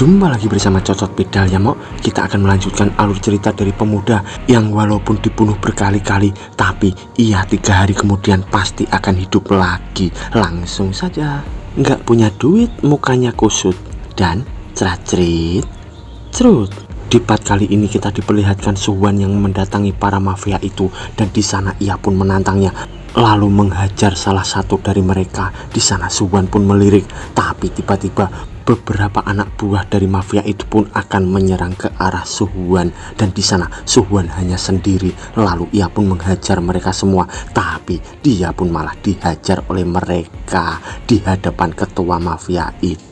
Jumpa lagi bersama Cocot Pedal ya Mok. Kita akan melanjutkan alur cerita dari pemuda yang walaupun dibunuh berkali-kali, tapi ia 3 hari kemudian pasti akan hidup lagi. Langsung saja. Nggak punya duit, mukanya kusut dan cerat-cerit cerut. Di part kali ini kita diperlihatkan Suwan yang mendatangi para mafia itu, dan di sana ia pun menantangnya, lalu menghajar salah satu dari mereka. Di sana Suwan pun melirik, tapi tiba-tiba beberapa anak buah dari mafia itu pun akan menyerang ke arah Suwan, dan di sana Suwan hanya sendiri. Lalu ia pun menghajar mereka semua, tapi dia pun malah dihajar oleh mereka di hadapan ketua mafia itu.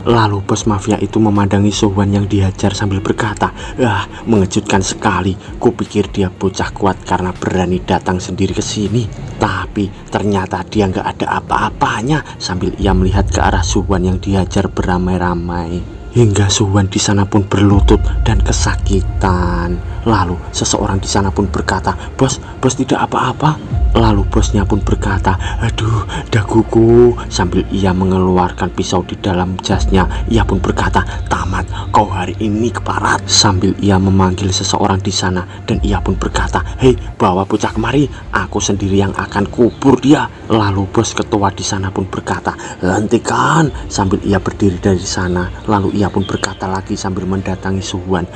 Lalu bos mafia itu memandangi Suwan yang dihajar sambil berkata, mengejutkan sekali. Kupikir dia bocah kuat karena berani datang sendiri ke sini, tapi ternyata dia nggak ada apa-apanya. Sambil ia melihat ke arah Suwan yang dihajar beramai-ramai, hingga Suwan di sana pun berlutut dan kesakitan. Lalu seseorang di sana pun berkata, bos tidak apa-apa." Lalu bosnya pun berkata, "Aduh, daguku." Sambil ia mengeluarkan pisau di dalam jasnya, ia pun berkata, "Tamat, kau hari ini keparat." Sambil ia memanggil seseorang di sana, dan ia pun berkata, "Hei, bawa bocah kemari, aku sendiri yang akan kubur dia." Lalu bos ketua di sana pun berkata, "Hentikan." Sambil ia berdiri dari sana, lalu ia pun berkata lagi sambil mendatangi Suwan,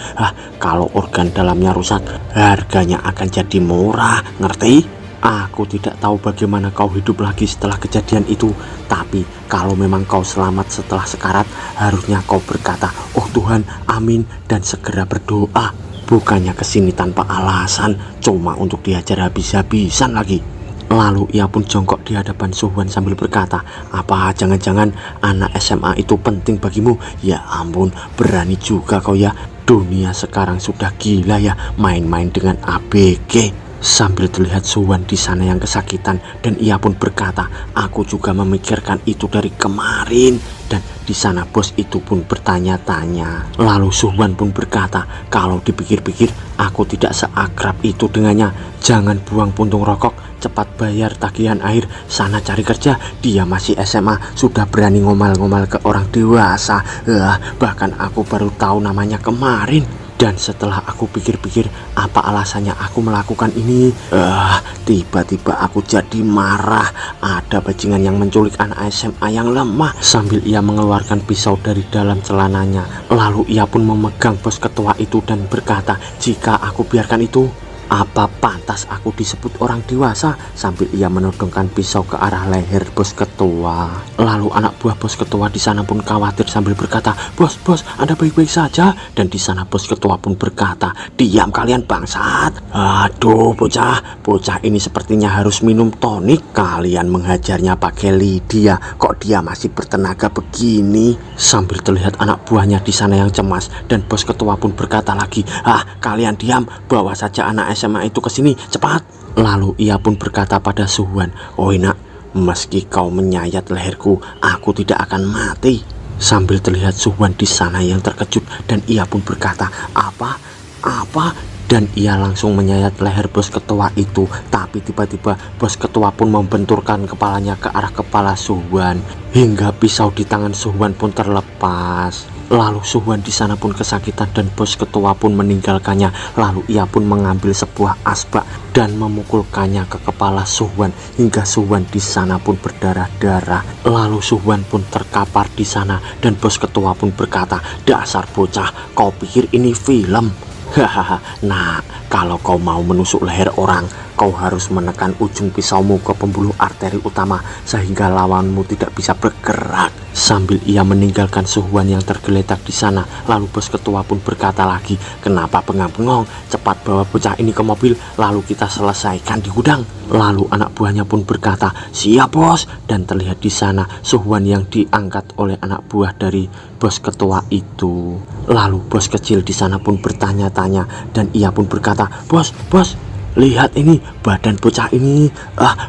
"Kalau organ dalamnya rusak, harganya akan jadi murah, ngerti? Aku tidak tahu bagaimana kau hidup lagi setelah kejadian itu, tapi kalau memang kau selamat setelah sekarat, harusnya kau berkata, 'Oh Tuhan, amin,' dan segera berdoa. Bukannya kesini tanpa alasan, cuma untuk diajar habis-habisan lagi." Lalu ia pun jongkok di hadapan Suwan sambil berkata, "Apa jangan-jangan anak SMA itu penting bagimu? Ya ampun, berani juga kau ya. Dunia sekarang sudah gila ya, main-main dengan ABG." Sambil terlihat Suwan di sana yang kesakitan, dan ia pun berkata, "Aku juga memikirkan itu dari kemarin." Dan di sana bos itu pun bertanya-tanya. Lalu Suwan pun berkata, "Kalau dipikir-pikir, aku tidak seakrab itu dengannya. Jangan buang puntung rokok, cepat bayar tagihan air, sana cari kerja. Dia masih SMA, sudah berani ngomel-ngomel ke orang dewasa. Bahkan aku baru tahu namanya kemarin. Dan setelah aku pikir-pikir, apa alasannya aku melakukan ini? Tiba-tiba aku jadi marah. Ada bajingan yang menculik anak SMA yang lemah." Sambil ia mengeluarkan pisau dari dalam celananya, lalu ia pun memegang bos ketua itu dan berkata, "Jika aku biarkan itu, apa pantas aku disebut orang dewasa?" Sambil ia menodongkan pisau ke arah leher bos ketua. Lalu anak buah bos ketua di sana pun khawatir sambil berkata, Bos, Anda baik-baik saja?" Dan di sana bos ketua pun berkata, "Diam kalian bangsat. Aduh, bocah ini sepertinya harus minum tonik. Kalian menghajarnya pakai lidia, kok dia masih bertenaga begini?" Sambil terlihat anak buahnya di sana yang cemas, dan bos ketua pun berkata lagi, "Kalian diam, bawa saja anak SMA itu ke sini, cepat." Lalu ia pun berkata pada Suwan, "Oi nak, meski kau menyayat leherku, aku tidak akan mati." Sambil terlihat Suwan di sana yang terkejut, dan ia pun berkata, Apa?" Dan ia langsung menyayat leher bos ketua itu. Tapi tiba-tiba bos ketua pun membenturkan kepalanya ke arah kepala Suwan, hingga pisau di tangan Suwan pun terlepas. Lalu Suwan di sana pun kesakitan, dan bos ketua pun meninggalkannya. Lalu ia pun mengambil sebuah asbak dan memukulkannya ke kepala Suwan, hingga Suwan di sana pun berdarah-darah. Lalu Suwan pun terkapar di sana, dan bos ketua pun berkata, "Dasar bocah, kau pikir ini film? Nah, kalau kau mau menusuk leher orang, kau harus menekan ujung pisaumu ke pembuluh arteri utama sehingga lawanmu tidak bisa bergerak." Sambil ia meninggalkan Suwan yang tergeletak di sana, lalu bos ketua pun berkata lagi, "Kenapa bengong-bengong? Cepat bawa bocah ini ke mobil, lalu kita selesaikan di gudang." Lalu anak buahnya pun berkata, "Siap bos." Dan terlihat di sana Suwan yang diangkat oleh anak buah dari bos ketua itu. Lalu bos kecil di sana pun bertanya-tanya, dan ia pun berkata, "Bos, lihat ini badan bocah ini,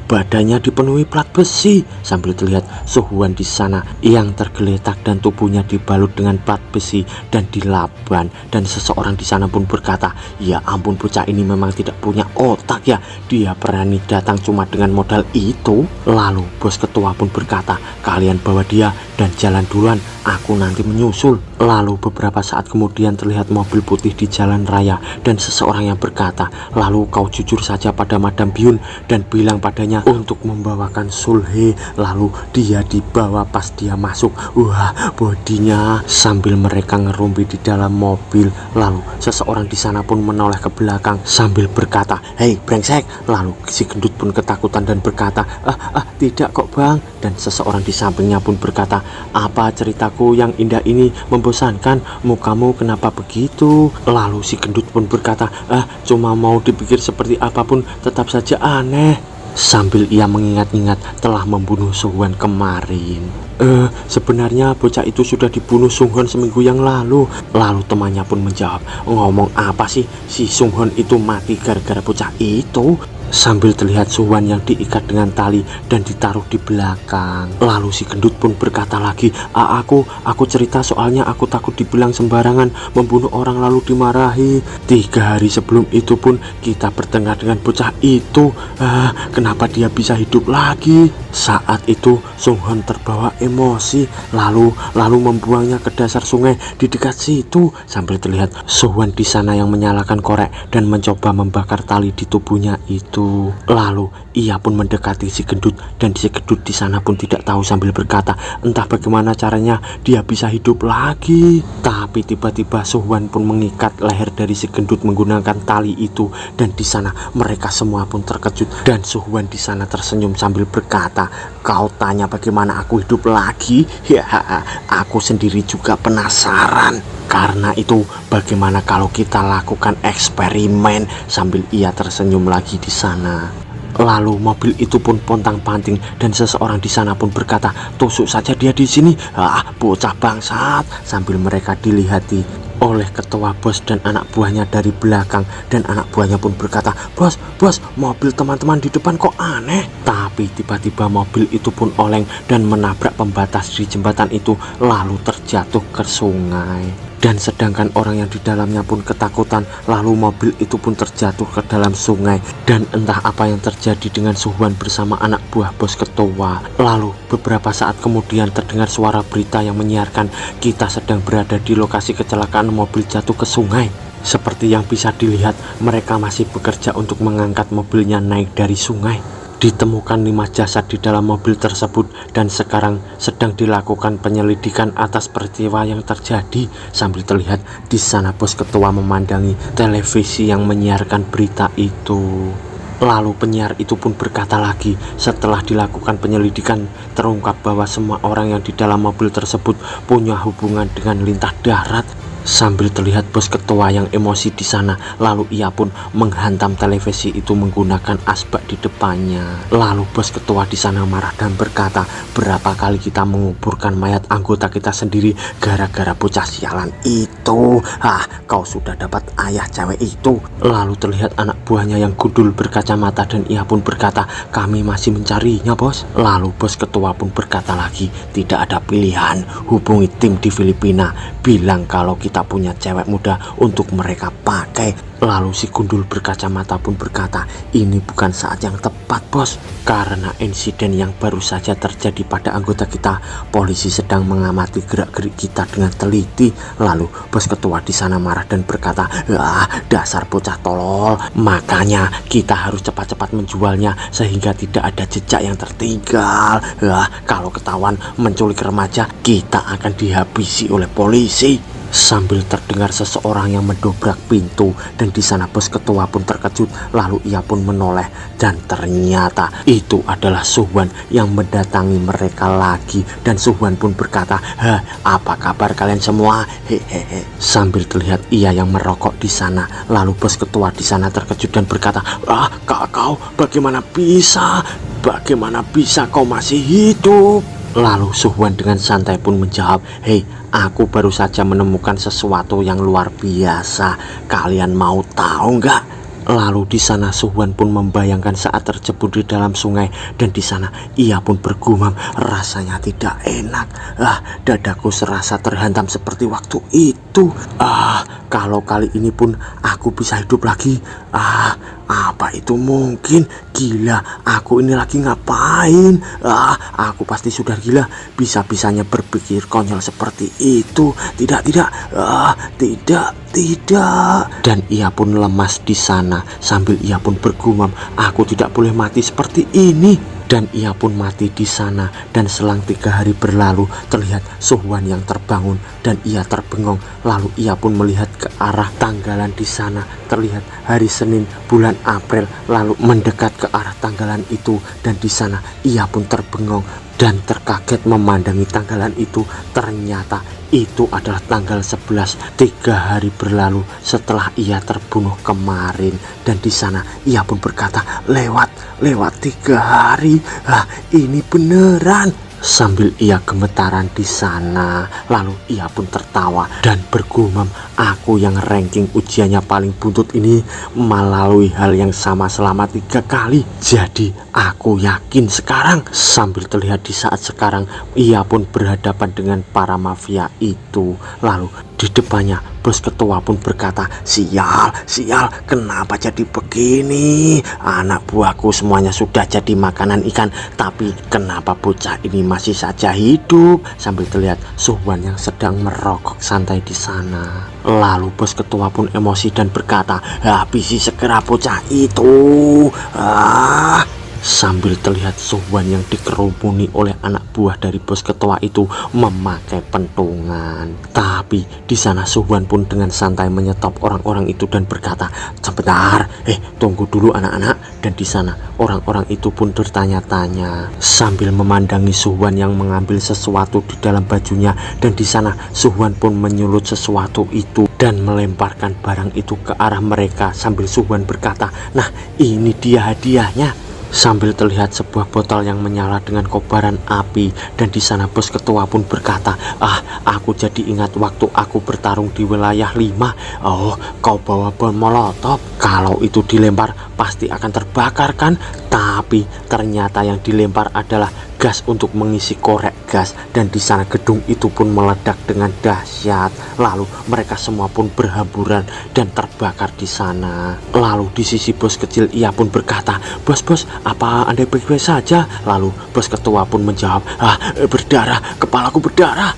badannya dipenuhi plat besi. Sambil terlihat Suhuan di sana yang tergeletak dan tubuhnya dibalut dengan plat besi dan dilaban. Dan seseorang di sana pun berkata, ya ampun, bocah ini memang tidak punya otak ya, dia berani datang cuma dengan modal itu. Lalu bos ketua pun berkata, kalian bawa dia dan jalan duluan, aku nanti menyusul. Lalu beberapa saat kemudian terlihat mobil putih di jalan raya dan seseorang yang berkata, lalu kau jujur saja pada Madam Byun dan bilang padanya untuk membawakan Sulhe. Lalu dia dibawa. Pas dia masuk, wah bodinya. Sambil mereka ngerumpi di dalam mobil, lalu seseorang di sana pun menoleh ke belakang sambil berkata, hei brengsek. Lalu si gendut pun ketakutan dan berkata, tidak kok bang. Dan seseorang di sampingnya pun berkata, apa ceritaku yang indah ini membosankan, mukamu kenapa begitu? Lalu si gendut pun berkata, cuma mau dipikir seperti apapun tetap saja aneh. Sambil ia mengingat-ingat telah membunuh Suhuan kemarin. Sebenarnya bocah itu sudah dibunuh Sunghon seminggu yang lalu. Lalu temannya pun menjawab, ngomong apa sih, si Sunghon itu mati gara-gara bocah itu. Sambil terlihat Suhuan yang diikat dengan tali dan ditaruh di belakang. Lalu si gendut pun berkata lagi, aku cerita soalnya aku takut dibilang sembarangan membunuh orang lalu dimarahi. 3 hari sebelum itu pun kita bertengkar dengan bocah itu. Kenapa dia bisa hidup lagi? Saat itu Sunghon terbawa emosi lalu membuangnya ke dasar sungai di dekat situ. Sambil terlihat Suhuan di sana yang menyalakan korek dan mencoba membakar tali di tubuhnya itu. Lalu ia pun mendekati si gendut dan si gendut di sana pun tidak tahu sambil berkata, entah bagaimana caranya dia bisa hidup lagi. Tapi tiba-tiba Suhuan pun mengikat leher dari si gendut menggunakan tali itu dan di sana mereka semua pun terkejut dan Suhuan di sana tersenyum sambil berkata, kau tanya bagaimana aku hidup lagi? Ya, aku sendiri juga penasaran. Karena itu bagaimana kalau kita lakukan eksperimen? Sambil ia tersenyum lagi di sana. Lalu mobil itu pun pontang-panting dan seseorang di sana pun berkata, tusuk saja dia di sini. Bocah bangsat. Sambil mereka dilihati oleh ketua bos dan anak buahnya dari belakang, dan anak buahnya pun berkata, bos, mobil teman-teman di depan kok aneh. Tapi tiba-tiba mobil itu pun oleng dan menabrak pembatas di jembatan itu lalu terjatuh ke sungai. Dan sedangkan orang yang di dalamnya pun ketakutan, lalu mobil itu pun terjatuh ke dalam sungai. Dan entah apa yang terjadi dengan Suhuan bersama anak buah bos ketua. Lalu beberapa saat kemudian terdengar suara berita yang menyiarkan kita sedang berada di lokasi kecelakaan mobil jatuh ke sungai. Seperti yang bisa dilihat, mereka masih bekerja untuk mengangkat mobilnya naik dari sungai. Ditemukan 5 jasad di dalam mobil tersebut dan sekarang sedang dilakukan penyelidikan atas peristiwa yang terjadi. Sambil terlihat di sana bos ketua memandangi televisi yang menyiarkan berita itu. Lalu penyiar itu pun berkata lagi, setelah dilakukan penyelidikan terungkap bahwa semua orang yang di dalam mobil tersebut punya hubungan dengan lintah darat. Sambil terlihat bos ketua yang emosi di sana, lalu ia pun menghantam televisi itu menggunakan asbak di depannya. Lalu bos ketua di sana marah dan berkata, berapa kali kita menguburkan mayat anggota kita sendiri gara-gara bocah sialan itu. Kau sudah dapat ayah cewek itu. Lalu terlihat anak buahnya yang gundul berkacamata dan ia pun berkata, kami masih mencarinya bos. Lalu bos ketua pun berkata lagi, tidak ada pilihan, hubungi tim di Filipina, bilang kalau kita punya cewek muda untuk mereka pakai. Lalu si gundul berkacamata pun berkata, ini bukan saat yang tepat bos, karena insiden yang baru saja terjadi pada anggota kita. Polisi sedang mengamati gerak-gerik kita dengan teliti. Lalu bos ketua di sana marah dan berkata, dasar bocah tolol, makanya kita harus cepat-cepat menjualnya sehingga tidak ada jejak yang tertinggal. Kalau ketahuan menculik remaja, kita akan dihabisi oleh polisi. Sambil terdengar seseorang yang mendobrak pintu dan di sana bos ketua pun terkejut. Lalu ia pun menoleh dan ternyata itu adalah Suhuan yang mendatangi mereka lagi. Dan Suhuan pun berkata, apa kabar kalian semua? Hehehe. Sambil terlihat ia yang merokok di sana. Lalu bos ketua di sana terkejut dan berkata, kau bagaimana bisa kau masih hidup? Lalu Suhuan dengan santai pun menjawab, hei, aku baru saja menemukan sesuatu yang luar biasa. Kalian mau tahu nggak? Lalu di sana Suhuan pun membayangkan saat terjebur di dalam sungai, dan di sana ia pun bergumam, rasanya tidak enak. Dadaku serasa terhantam seperti waktu itu. Kalau kali ini pun aku bisa hidup lagi. Apa itu mungkin? Gila, aku ini lagi ngapain? Aku pasti sudah gila. Bisa-bisanya berpikir konyol seperti itu. Tidak. Dan ia pun lemas di sana. Sambil ia pun bergumam, aku tidak boleh mati seperti ini. Dan ia pun mati di sana. Dan selang 3 hari berlalu, terlihat Suhuan yang terbangun dan ia terbengong. Lalu ia pun melihat ke arah tanggalan di sana. Terlihat hari Senin bulan April, lalu mendekat ke arah tanggalan itu, dan di sana ia pun terbengong dan terkaget memandangi tanggalan itu. Ternyata itu adalah tanggal 11, 3 hari berlalu setelah ia terbunuh kemarin. Dan di sana ia pun berkata, lewat 3 hari. Ini beneran. Sambil ia gemetaran di sana, lalu ia pun tertawa dan bergumam, aku yang ranking ujiannya paling buntut ini melalui hal yang sama selama 3 kali. Jadi aku yakin sekarang. Sambil terlihat di saat sekarang ia pun berhadapan dengan para mafia itu. Lalu di depannya bos ketua pun berkata, sial, kenapa jadi begini? Anak buahku semuanya sudah jadi makanan ikan, tapi kenapa bocah ini masih saja hidup? Sambil terlihat Suhuan yang sedang merokok santai di sana. Lalu bos ketua pun emosi dan berkata, habisi segera bocah itu. Sambil terlihat Suhuan yang dikerumuni oleh anak buah dari bos ketua itu memakai pentungan. Tapi di sana Suhuan pun dengan santai menyetop orang-orang itu dan berkata, sebentar, tunggu dulu anak-anak. Dan di sana orang-orang itu pun bertanya-tanya sambil memandangi Suhuan yang mengambil sesuatu di dalam bajunya. Dan di sana Suhuan pun menyulut sesuatu itu dan melemparkan barang itu ke arah mereka sambil Suhuan berkata, nah ini dia hadiahnya. Sambil terlihat sebuah botol yang menyala dengan kobaran api. Dan di sana bos ketua pun berkata, aku jadi ingat waktu aku bertarung di wilayah 5. Kau bawa bom molotov. Kalau itu dilempar pasti akan terbakar kan? Tapi ternyata yang dilempar adalah gas untuk mengisi korek gas. Dan di sana gedung itu pun meledak dengan dahsyat. Lalu mereka semua pun berhamburan dan terbakar di sana. Lalu di sisi bos kecil ia pun berkata, bos, apa Anda baik-baik saja? Lalu bos ketua pun menjawab, berdarah, kepalaku berdarah.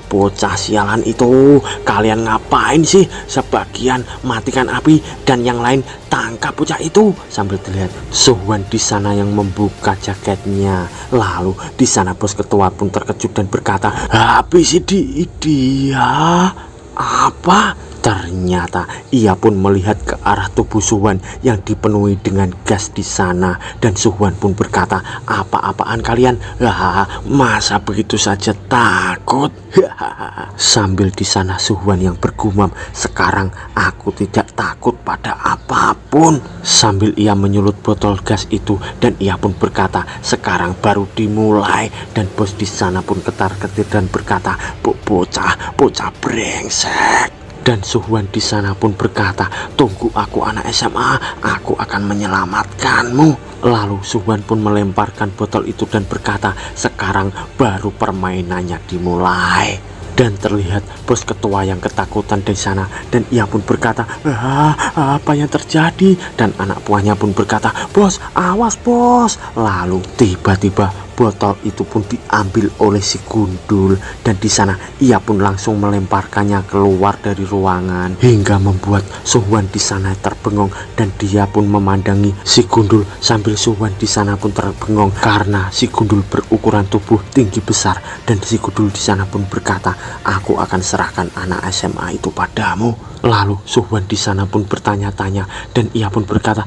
Bocah sialan itu, kalian ngapain sih? Sebagian matikan api dan yang lain tangkap bocah itu. Sambil terlihat Suhuan di sana yang membuka jaketnya. Lalu di sana bos ketua pun terkejut dan berkata, habis dia. Apa? Ternyata ia pun melihat ke arah tubuh Suhuan yang dipenuhi dengan gas di sana. Dan Suhuan pun berkata, apa-apaan kalian? Masa begitu saja takut? Sambil di sana Suhuan yang bergumam, sekarang aku tidak takut pada apapun. Sambil ia menyulut botol gas itu dan ia pun berkata, sekarang baru dimulai. Dan bos di sana pun ketar-ketir dan berkata, bocah brengsek. Dan Suhuan di sana pun berkata, tunggu aku anak SMA, aku akan menyelamatkanmu. Lalu Suhuan pun melemparkan botol itu dan berkata, sekarang baru permainannya dimulai. Dan terlihat bos ketua yang ketakutan di sana dan ia pun berkata, apa yang terjadi? Dan anak buahnya pun berkata, bos, awas bos. Lalu tiba-tiba botol itu pun diambil oleh si Gundul. Dan di sana ia pun langsung melemparkannya keluar dari ruangan hingga membuat Suhuan di sana terbengong. Dan dia pun memandangi si Gundul sambil Suhuan di sana pun terbengong karena si Gundul berukuran tubuh tinggi besar. Dan si Gundul di sana pun berkata, aku akan serahkan anak SMA itu padamu. Lalu Suhuan di sana pun bertanya-tanya dan ia pun berkata,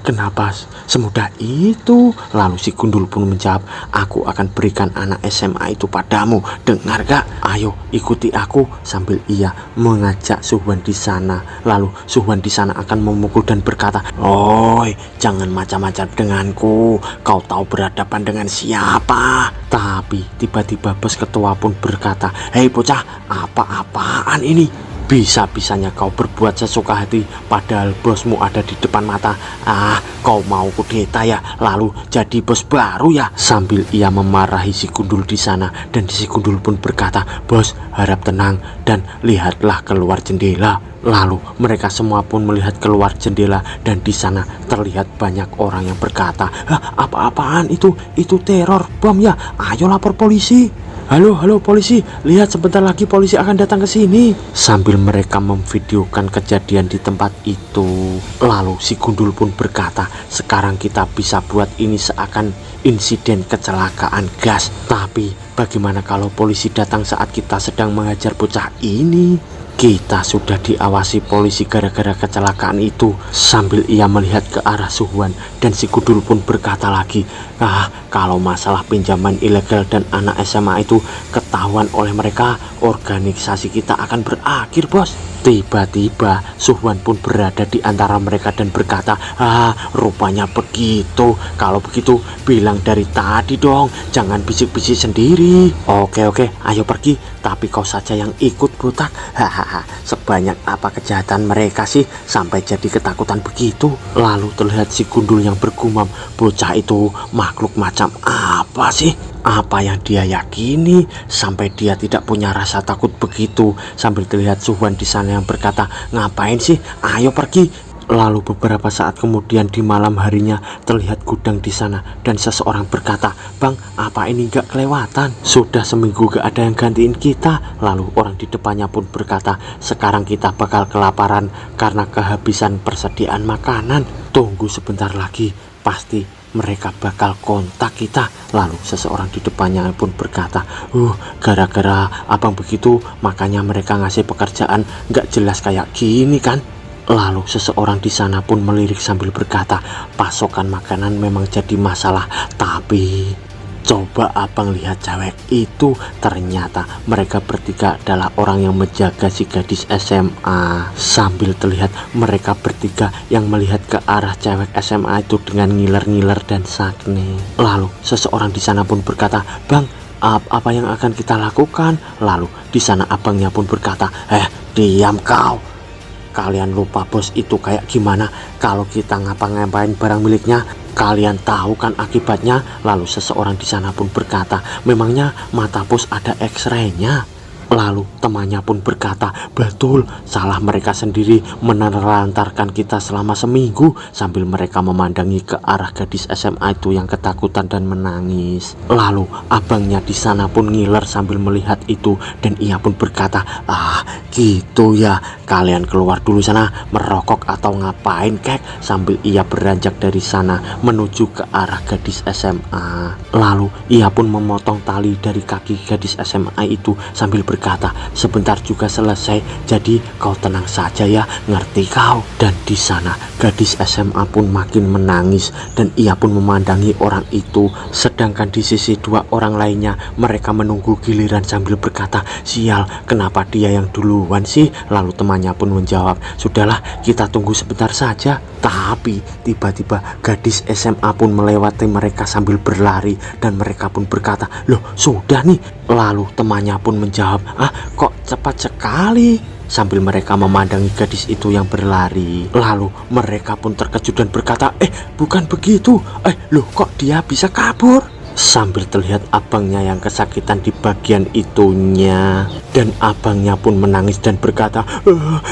kenapa semudah itu? Lalu si Gundul pun menjawab, aku akan berikan anak SMA itu padamu. Dengar gak? Ayo ikuti aku. Sambil ia mengajak Suhuan di sana. Lalu Suhuan di sana akan memukul dan berkata, oi, jangan macam-macam denganku. Kau tahu berhadapan dengan siapa? Tapi tiba-tiba bos ketua pun berkata, hei bocah, apa-apaan ini? Bisa-bisanya kau berbuat sesuka hati padahal bosmu ada di depan mata. Kau mau kudeta ya, lalu jadi bos baru ya? Sambil ia memarahi si gundul di sana, dan si gundul pun berkata, "Bos, harap tenang dan lihatlah keluar jendela." Lalu mereka semua pun melihat keluar jendela, dan di sana terlihat banyak orang yang berkata, "Apa-apaan itu? Itu teror bom ya? Ayo lapor polisi." Halo polisi, lihat sebentar lagi polisi akan datang ke sini. Sambil mereka memvideokan kejadian di tempat itu. Lalu si gundul pun berkata, "Sekarang kita bisa buat ini seakan insiden kecelakaan gas. Tapi bagaimana kalau polisi datang saat kita sedang mengajar bocah ini? Kita sudah diawasi polisi gara-gara kecelakaan itu." Sambil ia melihat ke arah Suhwan, dan si gundul pun berkata lagi, "Kalau masalah pinjaman ilegal dan anak SMA itu ketahuan oleh mereka, organisasi kita akan berakhir, bos." Tiba-tiba Suhwan pun berada di antara mereka dan berkata, "Rupanya begitu. Kalau begitu bilang dari tadi dong, jangan bisik-bisik sendiri." Oke, ayo pergi, tapi kau saja yang ikut, botak. Sebanyak apa kejahatan mereka sih sampai jadi ketakutan begitu? Lalu terlihat si gundul yang bergumam, "Bocah itu makhluk macam apa sih? Apa yang dia yakini sampai dia tidak punya rasa takut begitu?" Sambil terlihat Suhwan di sana yang berkata, "Ngapain sih? Ayo pergi." Lalu beberapa saat kemudian di malam harinya terlihat gudang di sana, dan seseorang berkata, "Bang, apa ini gak kelewatan? Sudah seminggu gak ada yang gantiin kita." Lalu orang di depannya pun berkata, "Sekarang kita bakal kelaparan karena kehabisan persediaan makanan. Tunggu sebentar lagi, pasti mereka bakal kontak kita." Lalu seseorang di depannya pun berkata, gara-gara abang begitu makanya mereka ngasih pekerjaan gak jelas kayak gini kan?" Lalu seseorang di sana pun melirik sambil berkata, "Pasokan makanan memang jadi masalah, tapi coba abang lihat cewek itu, ternyata mereka bertiga adalah orang yang menjaga si gadis SMA." Sambil terlihat mereka bertiga yang melihat ke arah cewek SMA itu dengan ngiler-ngiler dan sakne. Lalu seseorang di sana pun berkata, "Bang, apa yang akan kita lakukan?" Lalu di sana abangnya pun berkata, "Diam kau. Kalian lupa bos itu kayak gimana kalau kita ngapa-ngapain barang miliknya? Kalian tahu kan akibatnya?" Lalu seseorang di sana pun berkata, "Memangnya mata bos ada X-ray-nya?" Lalu temannya pun berkata, "Betul, salah mereka sendiri menelantarkan kita selama seminggu." Sambil mereka memandangi ke arah gadis SMA itu yang ketakutan dan menangis. Lalu abangnya di sana pun ngiler sambil melihat itu, dan ia pun berkata, "Gitu ya, kalian keluar dulu sana merokok atau ngapain kek?" Sambil ia beranjak dari sana menuju ke arah gadis SMA. Lalu ia pun memotong tali dari kaki gadis SMA itu sambil berkata, "Sebentar juga selesai, jadi kau tenang saja ya, ngerti kau?" Dan di sana gadis SMA pun makin menangis, dan ia pun memandangi orang itu. Sedangkan di sisi dua orang lainnya mereka menunggu giliran sambil berkata, "Sial, kenapa dia yang duluan sih?" Lalu temannya pun menjawab, "Sudahlah, kita tunggu sebentar saja." Tapi tiba-tiba gadis SMA pun melewati mereka sambil berlari, dan mereka pun berkata, "Loh, sudah nih." Lalu temannya pun menjawab, "Kok cepat sekali?" Sambil mereka memandangi gadis itu yang berlari. Lalu mereka pun terkejut dan berkata, "Bukan begitu. Loh, kok dia bisa kabur?" Sambil terlihat abangnya yang kesakitan di bagian itunya, dan abangnya pun menangis dan berkata,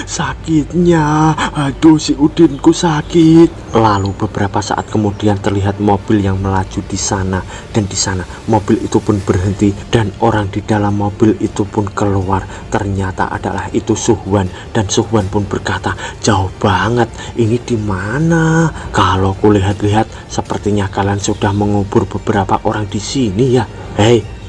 "Sakitnya, aduh si Udinku sakit." Lalu beberapa saat kemudian terlihat mobil yang melaju di sana, dan di sana mobil itu pun berhenti, dan orang di dalam mobil itu pun keluar. Ternyata adalah itu Suhwan, dan Suhwan pun berkata, "Jauh banget, ini di mana? Kalau kulihat-lihat sepertinya kalian sudah mengubur beberapa orang di sini ya.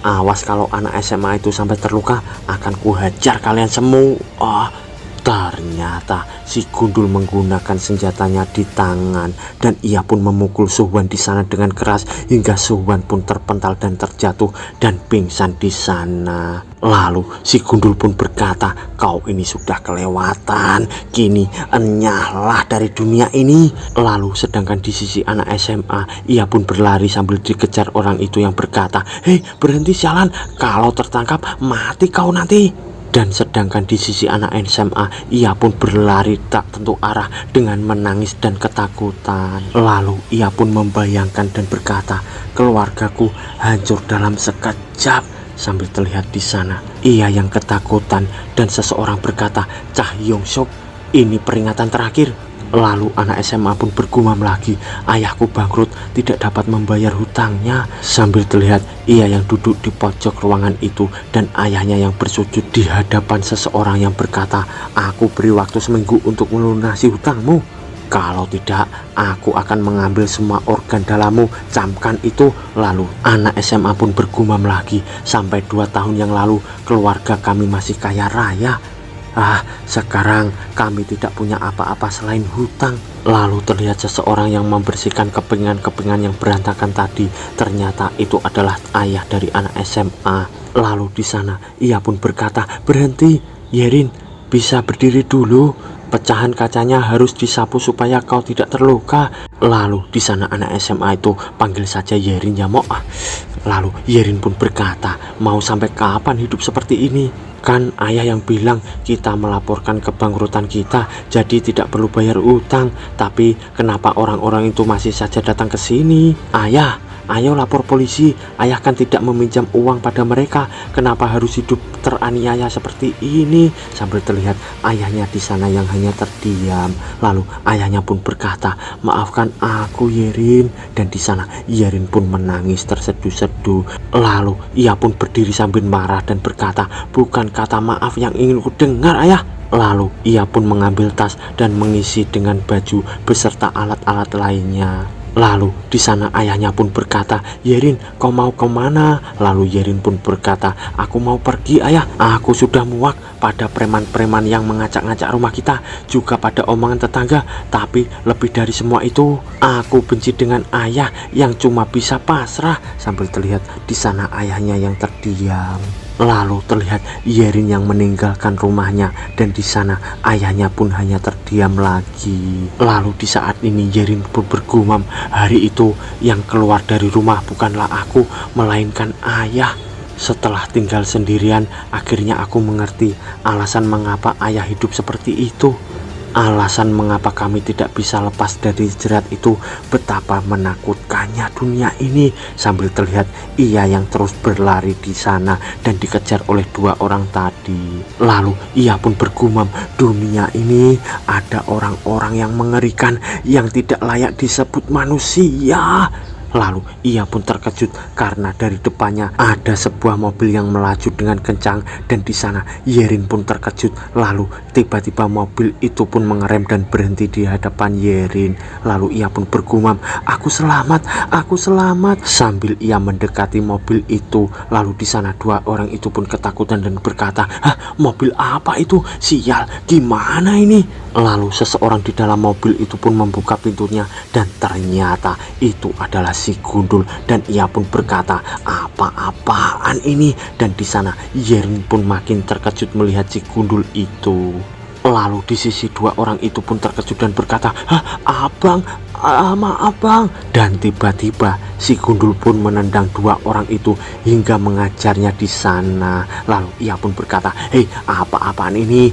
Awas kalau anak SMA itu sampai terluka, akan kuhajar kalian semua." Ternyata si gundul menggunakan senjatanya di tangan, dan ia pun memukul Suhwan di sana dengan keras hingga Suhwan pun terpental dan terjatuh dan pingsan di sana. Lalu si gundul pun berkata, "Kau ini sudah kelewatan, kini enyahlah dari dunia ini." Lalu sedangkan di sisi anak SMA, ia pun berlari sambil dikejar orang itu yang berkata, "Berhenti sialan, kalau tertangkap mati kau nanti." Dan sedangkan di sisi anak SMA, ia pun berlari tak tentu arah dengan menangis dan ketakutan. Lalu ia pun membayangkan dan berkata, keluargaku hancur dalam sekejap. Sambil terlihat di sana ia yang ketakutan dan seseorang berkata, Cah Yong Sok, ini peringatan terakhir. Lalu anak SMA pun bergumam lagi, ayahku bangkrut, tidak dapat membayar hutangnya. Sambil terlihat ia yang duduk di pojok ruangan itu dan ayahnya yang bersujud di hadapan seseorang yang berkata, aku beri waktu seminggu untuk melunasi hutangmu. Kalau tidak, aku akan mengambil semua organ dalammu, camkan itu. Lalu anak SMA pun bergumam lagi, sampai 2 tahun yang lalu keluarga kami masih kaya raya. Sekarang kami tidak punya apa-apa selain hutang. Lalu terlihat seseorang yang membersihkan kepingan-kepingan yang berantakan tadi. Ternyata itu adalah ayah dari anak SMA. Lalu di sana ia pun berkata, berhenti, Yerin, bisa berdiri dulu. Pecahan kacanya harus disapu supaya kau tidak terluka. Lalu di sana anak SMA itu, panggil saja Yerin ya Mo. Lalu Yerin pun berkata, mau sampai kapan hidup seperti ini? Kan ayah yang bilang kita melaporkan kebangkrutan kita, jadi tidak perlu bayar utang. Tapi kenapa orang-orang itu masih saja datang ke sini? Ayah, ayo lapor polisi. Ayah kan tidak meminjam uang pada mereka. Kenapa harus hidup teraniaya seperti ini? Sambil terlihat ayahnya di sana yang hanya terdiam. Lalu ayahnya pun berkata, maafkan aku Yerin. Dan di sana Yerin pun menangis terseduh-seduh. Lalu ia pun berdiri sambil marah dan berkata, bukan kata maaf yang ingin ku dengar ayah. Lalu ia pun mengambil tas dan mengisi dengan baju beserta alat-alat lainnya. Lalu di sana ayahnya pun berkata, Yerin, kau mau kemana? Lalu Yerin pun berkata, aku mau pergi ayah. Aku sudah muak pada preman-preman yang ngacak-ngacak rumah kita, juga pada omongan tetangga. Tapi lebih dari semua itu, aku benci dengan ayah yang cuma bisa pasrah. Sambil terlihat di sana ayahnya yang terdiam. Lalu terlihat Yerin yang meninggalkan rumahnya dan di sana ayahnya pun hanya terdiam lagi. Lalu di saat ini Yerin pun bergumam, hari itu yang keluar dari rumah bukanlah aku, melainkan ayah. Setelah tinggal sendirian, akhirnya aku mengerti alasan mengapa ayah hidup seperti itu. Alasan mengapa kami tidak bisa lepas dari jerat itu, betapa menakutkannya dunia ini. Sambil terlihat ia yang terus berlari di sana dan dikejar oleh 2 orang tadi. Lalu ia pun bergumam, dunia ini ada orang-orang yang mengerikan yang tidak layak disebut manusia. Lalu ia pun terkejut karena dari depannya ada sebuah mobil yang melaju dengan kencang dan di sana Yerin pun terkejut. Lalu tiba-tiba mobil itu pun mengerem dan berhenti di hadapan Yerin. Lalu ia pun bergumam, aku selamat, aku selamat. Sambil ia mendekati mobil itu, lalu di sana 2 orang itu pun ketakutan dan berkata, mobil apa itu? Sial, gimana ini? Lalu seseorang di dalam mobil itu pun membuka pintunya dan ternyata itu adalah si Gundul dan ia pun berkata, apa-apaan ini? Dan di sana Yerin pun makin terkejut melihat si Gundul itu. Lalu di sisi 2 orang itu pun terkejut dan berkata, abang, maaf bang. Dan tiba-tiba si Gundul pun menendang 2 orang itu hingga mengajarnya di sana. Lalu ia pun berkata, hei, apa-apaan ini?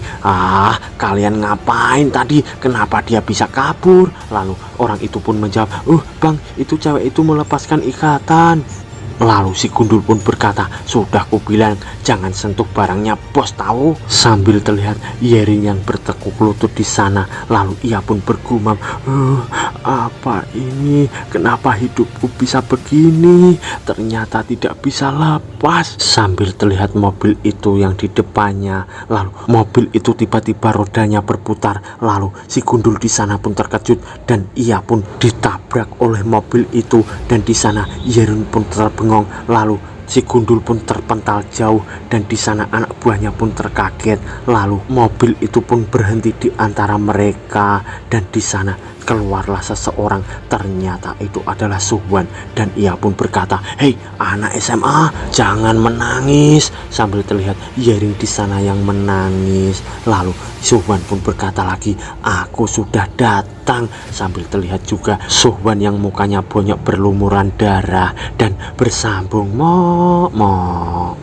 Kalian ngapain tadi? Kenapa dia bisa kabur? Lalu orang itu pun menjawab, bang, itu cewek itu melepaskan ikatan. Lalu si Gundul pun berkata, sudah kubilang jangan sentuh barangnya bos tahu. Sambil terlihat Yerin yang bertekuk lutut di sana. Lalu ia pun bergumam, apa ini? Kenapa hidupku bisa begini? Ternyata tidak bisa lepas. Sambil terlihat mobil itu yang di depannya. Lalu mobil itu tiba-tiba rodanya berputar. Lalu si Gundul di sana pun terkejut dan ia pun ditabrak oleh mobil itu. Dan di sana Yerin pun terbengong. Lalu si Gundul pun terpental jauh dan di sana anak buahnya pun terkaget. Lalu mobil itu pun berhenti di antara mereka dan di sana keluarlah seseorang. Ternyata itu adalah Suhwan dan ia pun berkata, hei anak SMA, jangan menangis. Sambil terlihat Yerin di sana yang menangis. Lalu Suhwan pun berkata lagi, aku sudah datang. Sambil terlihat juga Suhwan yang mukanya bonyok berlumuran darah dan bersambung mo.